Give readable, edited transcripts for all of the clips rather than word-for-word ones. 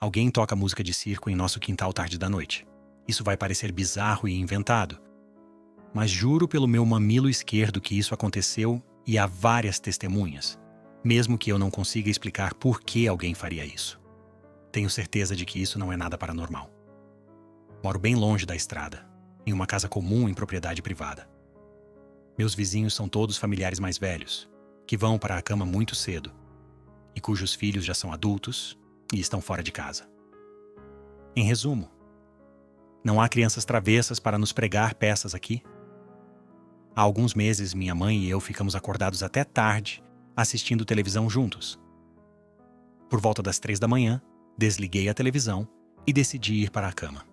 Alguém toca música de circo em nosso quintal tarde da noite. Isso vai parecer bizarro e inventado, mas juro pelo meu mamilo esquerdo que isso aconteceu e há várias testemunhas, mesmo que eu não consiga explicar por que alguém faria isso. Tenho certeza de que isso não é nada paranormal. Moro bem longe da estrada, em uma casa comum em propriedade privada. Meus vizinhos são todos familiares mais velhos, que vão para a cama muito cedo, e cujos filhos já são adultos e estão fora de casa. Em resumo, não há crianças travessas para nos pregar peças aqui? Há alguns meses, minha mãe e eu ficamos acordados até tarde, assistindo televisão juntos. Por volta das 3 da manhã, desliguei a televisão e decidi ir para a cama.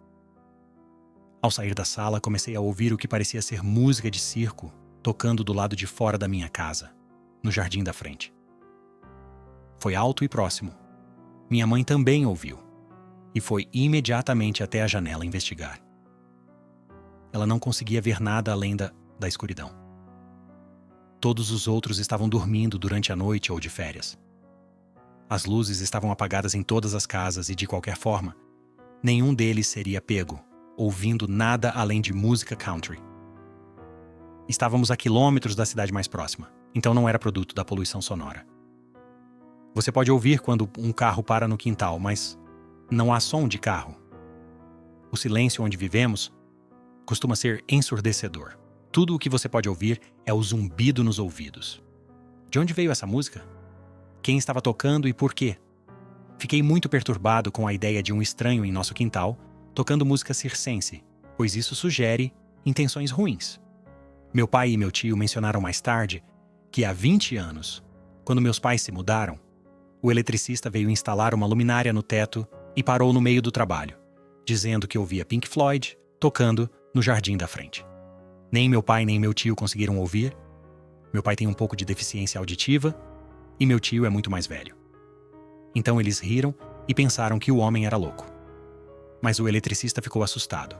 Ao sair da sala, comecei a ouvir o que parecia ser música de circo tocando do lado de fora da minha casa, no jardim da frente. Foi alto e próximo. Minha mãe também ouviu e foi imediatamente até a janela investigar. Ela não conseguia ver nada além da escuridão. Todos os outros estavam dormindo durante a noite ou de férias. As luzes estavam apagadas em todas as casas e, de qualquer forma, nenhum deles seria pego, ouvindo nada além de música country. Estávamos a quilômetros da cidade mais próxima, então não era produto da poluição sonora. Você pode ouvir quando um carro para no quintal, mas não há som de carro. O silêncio onde vivemos costuma ser ensurdecedor. Tudo o que você pode ouvir é o zumbido nos ouvidos. De onde veio essa música? Quem estava tocando e por quê? Fiquei muito perturbado com a ideia de um estranho em nosso quintal tocando música circense, pois isso sugere intenções ruins. Meu pai e meu tio mencionaram mais tarde que há 20 anos, quando meus pais se mudaram, o eletricista veio instalar uma luminária no teto e parou no meio do trabalho, dizendo que ouvia Pink Floyd tocando no jardim da frente. Nem meu pai nem meu tio conseguiram ouvir. Meu pai tem um pouco de deficiência auditiva e meu tio é muito mais velho. Então eles riram e pensaram que o homem era louco. Mas o eletricista ficou assustado.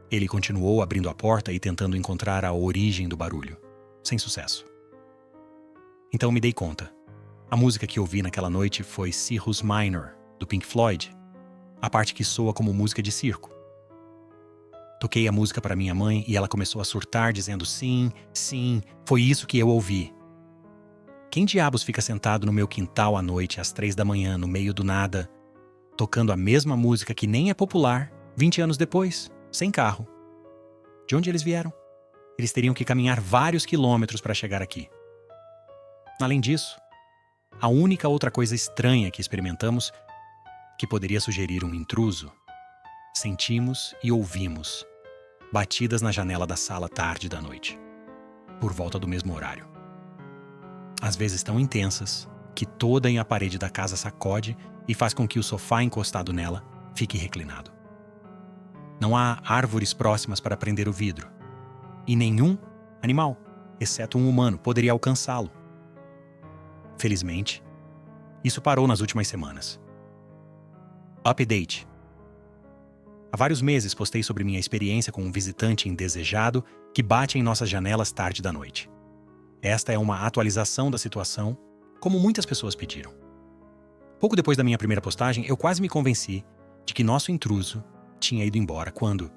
Ele continuou abrindo a porta e tentando encontrar a origem do barulho, sem sucesso. Então me dei conta. A música que ouvi naquela noite foi Cirrus Minor, do Pink Floyd, a parte que soa como música de circo. Toquei a música para minha mãe e ela começou a surtar, dizendo sim, sim, foi isso que eu ouvi. Quem diabos fica sentado no meu quintal à noite, às 3 da manhã, no meio do nada, tocando a mesma música que nem é popular, 20 anos depois, sem carro? De onde eles vieram? Eles teriam que caminhar vários quilômetros para chegar aqui. Além disso, a única outra coisa estranha que experimentamos, que poderia sugerir um intruso, sentimos e ouvimos batidas na janela da sala tarde da noite, por volta do mesmo horário. Às vezes tão intensas que toda a parede da casa sacode e faz com que o sofá encostado nela fique reclinado. Não há árvores próximas para prender o vidro, e nenhum animal, exceto um humano, poderia alcançá-lo. Felizmente, isso parou nas últimas semanas. Update. Há vários meses postei sobre minha experiência com um visitante indesejado que bate em nossas janelas tarde da noite. Esta é uma atualização da situação, como muitas pessoas pediram. Pouco depois da minha primeira postagem, eu quase me convenci de que nosso intruso tinha ido embora quando,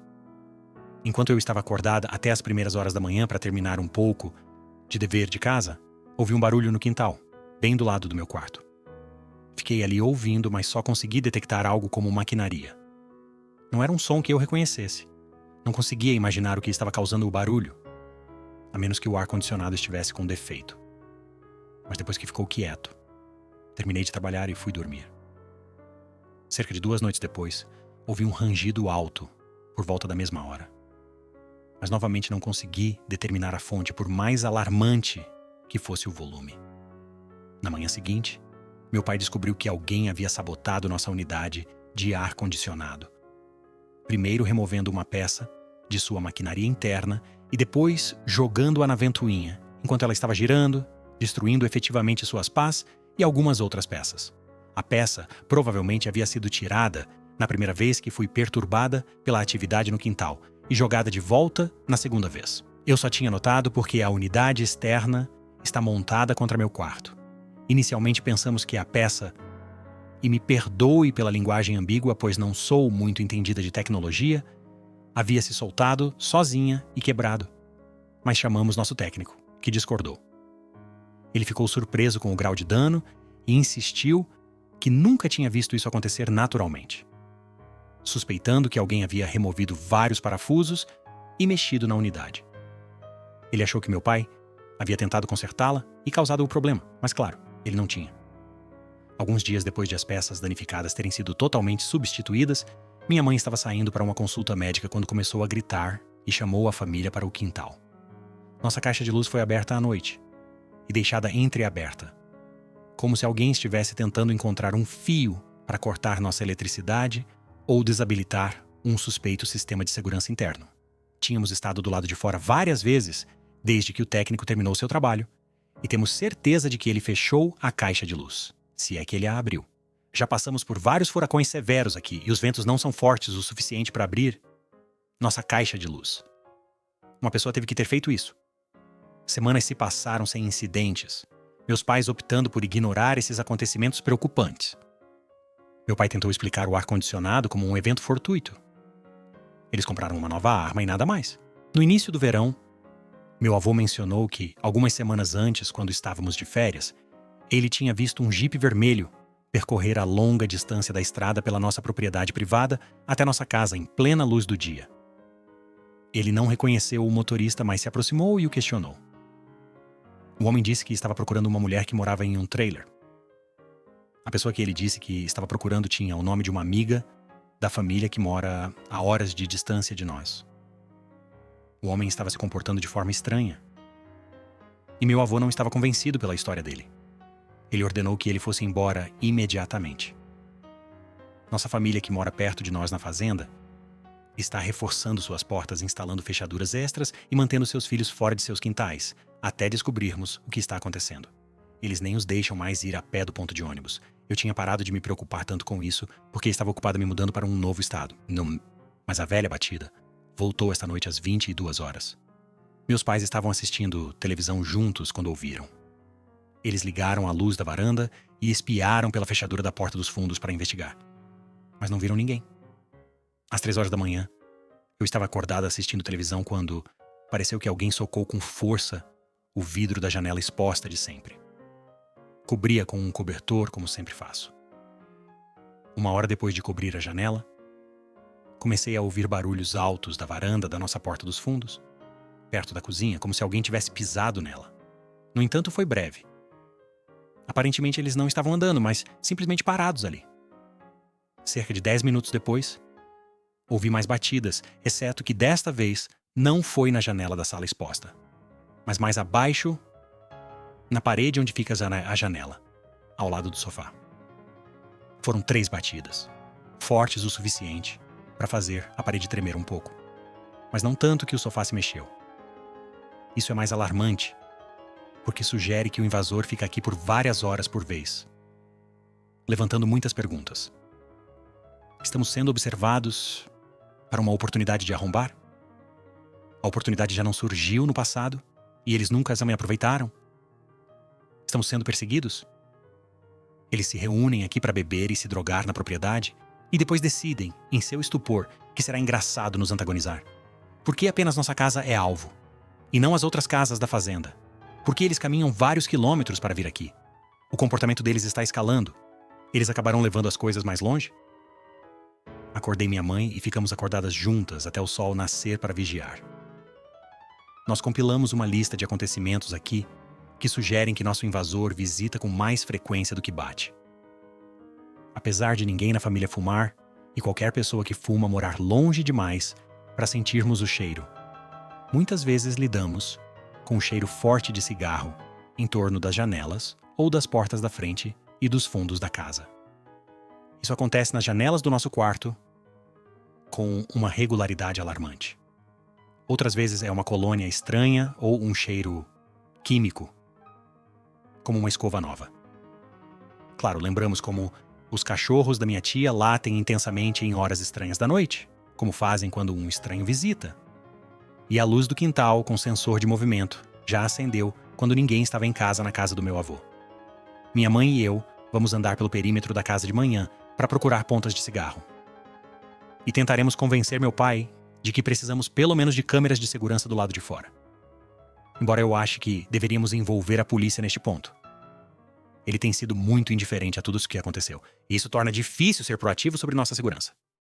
enquanto eu estava acordada até as primeiras horas da manhã para terminar um pouco de dever de casa, ouvi um barulho no quintal, bem do lado do meu quarto. Fiquei ali ouvindo, mas só consegui detectar algo como maquinaria. Não era um som que eu reconhecesse. Não conseguia imaginar o que estava causando o barulho, a menos que o ar-condicionado estivesse com defeito. Mas depois que ficou quieto, terminei de trabalhar e fui dormir. Cerca de 2 noites depois, ouvi um rangido alto, por volta da mesma hora. Mas novamente não consegui determinar a fonte, por mais alarmante que fosse o volume. Na manhã seguinte, meu pai descobriu que alguém havia sabotado nossa unidade de ar-condicionado. Primeiro removendo uma peça de sua maquinaria interna e depois jogando-a na ventoinha, enquanto ela estava girando, destruindo efetivamente suas pás e algumas outras peças. A peça provavelmente havia sido tirada na primeira vez que fui perturbada pela atividade no quintal e jogada de volta na segunda vez. Eu só tinha notado porque a unidade externa está montada contra meu quarto. Inicialmente pensamos que a peça e me perdoe pela linguagem ambígua, pois não sou muito entendida de tecnologia, havia se soltado sozinha e quebrado. Mas chamamos nosso técnico, que discordou. Ele ficou surpreso com o grau de dano e insistiu que nunca tinha visto isso acontecer naturalmente, suspeitando que alguém havia removido vários parafusos e mexido na unidade. Ele achou que meu pai havia tentado consertá-la e causado o problema, mas claro, ele não tinha. Alguns dias depois de as peças danificadas terem sido totalmente substituídas, minha mãe estava saindo para uma consulta médica quando começou a gritar e chamou a família para o quintal. Nossa caixa de luz foi aberta à noite e deixada entreaberta, como se alguém estivesse tentando encontrar um fio para cortar nossa eletricidade ou desabilitar um suspeito sistema de segurança interno. Tínhamos estado do lado de fora várias vezes desde que o técnico terminou seu trabalho e temos certeza de que ele fechou a caixa de luz, se é que ele a abriu. Já passamos por vários furacões severos aqui e os ventos não são fortes o suficiente para abrir nossa caixa de luz. Uma pessoa teve que ter feito isso. Semanas se passaram sem incidentes, meus pais optando por ignorar esses acontecimentos preocupantes. Meu pai tentou explicar o ar-condicionado como um evento fortuito. Eles compraram uma nova arma e nada mais. No início do verão, meu avô mencionou que, algumas semanas antes, quando estávamos de férias, ele tinha visto um jipe vermelho percorrer a longa distância da estrada pela nossa propriedade privada até nossa casa em plena luz do dia. Ele não reconheceu o motorista, mas se aproximou e o questionou. O homem disse que estava procurando uma mulher que morava em um trailer. A pessoa que ele disse que estava procurando tinha o nome de uma amiga da família que mora a horas de distância de nós. O homem estava se comportando de forma estranha. E meu avô não estava convencido pela história dele. Ele ordenou que ele fosse embora imediatamente. Nossa família que mora perto de nós na fazenda está reforçando suas portas, instalando fechaduras extras e mantendo seus filhos fora de seus quintais, até descobrirmos o que está acontecendo. Eles nem os deixam mais ir a pé do ponto de ônibus. Eu tinha parado de me preocupar tanto com isso, porque estava ocupado me mudando para um novo estado. Não, mas a velha batida voltou esta noite às 22 horas. Meus pais estavam assistindo televisão juntos quando ouviram. Eles ligaram a luz da varanda e espiaram pela fechadura da porta dos fundos para investigar. Mas não viram ninguém. Às 3 horas da manhã, eu estava acordado assistindo televisão quando pareceu que alguém socou com força o vidro da janela exposta de sempre. Cobria com um cobertor, como sempre faço. 1 hora depois de cobrir a janela, comecei a ouvir barulhos altos da varanda da nossa porta dos fundos, perto da cozinha, como se alguém tivesse pisado nela. No entanto, foi breve. Aparentemente eles não estavam andando, mas simplesmente parados ali. Cerca de 10 minutos depois, ouvi mais batidas, exceto que desta vez não foi na janela da sala exposta, mas mais abaixo, na parede onde fica a janela, ao lado do sofá. Foram 3 batidas, fortes o suficiente para fazer a parede tremer um pouco, mas não tanto que o sofá se mexeu. Isso é mais alarmante, porque sugere que o invasor fica aqui por várias horas por vez, levantando muitas perguntas. Estamos sendo observados para uma oportunidade de arrombar? A oportunidade já não surgiu no passado e eles nunca a aproveitaram? Estamos sendo perseguidos? Eles se reúnem aqui para beber e se drogar na propriedade e depois decidem, em seu estupor, que será engraçado nos antagonizar. Por que apenas nossa casa é alvo e não as outras casas da fazenda? Por que eles caminham vários quilômetros para vir aqui? O comportamento deles está escalando. Eles acabarão levando as coisas mais longe? Acordei minha mãe e ficamos acordadas juntas até o sol nascer para vigiar. Nós compilamos uma lista de acontecimentos aqui que sugerem que nosso invasor visita com mais frequência do que bate. Apesar de ninguém na família fumar e qualquer pessoa que fuma morar longe demais para sentirmos o cheiro, muitas vezes lidamos com um cheiro forte de cigarro em torno das janelas ou das portas da frente e dos fundos da casa. Isso acontece nas janelas do nosso quarto com uma regularidade alarmante. Outras vezes é uma colônia estranha ou um cheiro químico, como uma escova nova. Claro, lembramos como os cachorros da minha tia latem intensamente em horas estranhas da noite, como fazem quando um estranho visita. E a luz do quintal com sensor de movimento já acendeu quando ninguém estava em casa na casa do meu avô. Minha mãe e eu Vamos andar pelo perímetro da casa de manhã para procurar pontas de cigarro. E tentaremos convencer meu pai de que precisamos pelo menos de câmeras de segurança do lado de fora. Embora eu ache que deveríamos envolver a polícia neste ponto. Ele tem sido muito indiferente a tudo o que aconteceu, e isso torna difícil ser proativo sobre nossa segurança.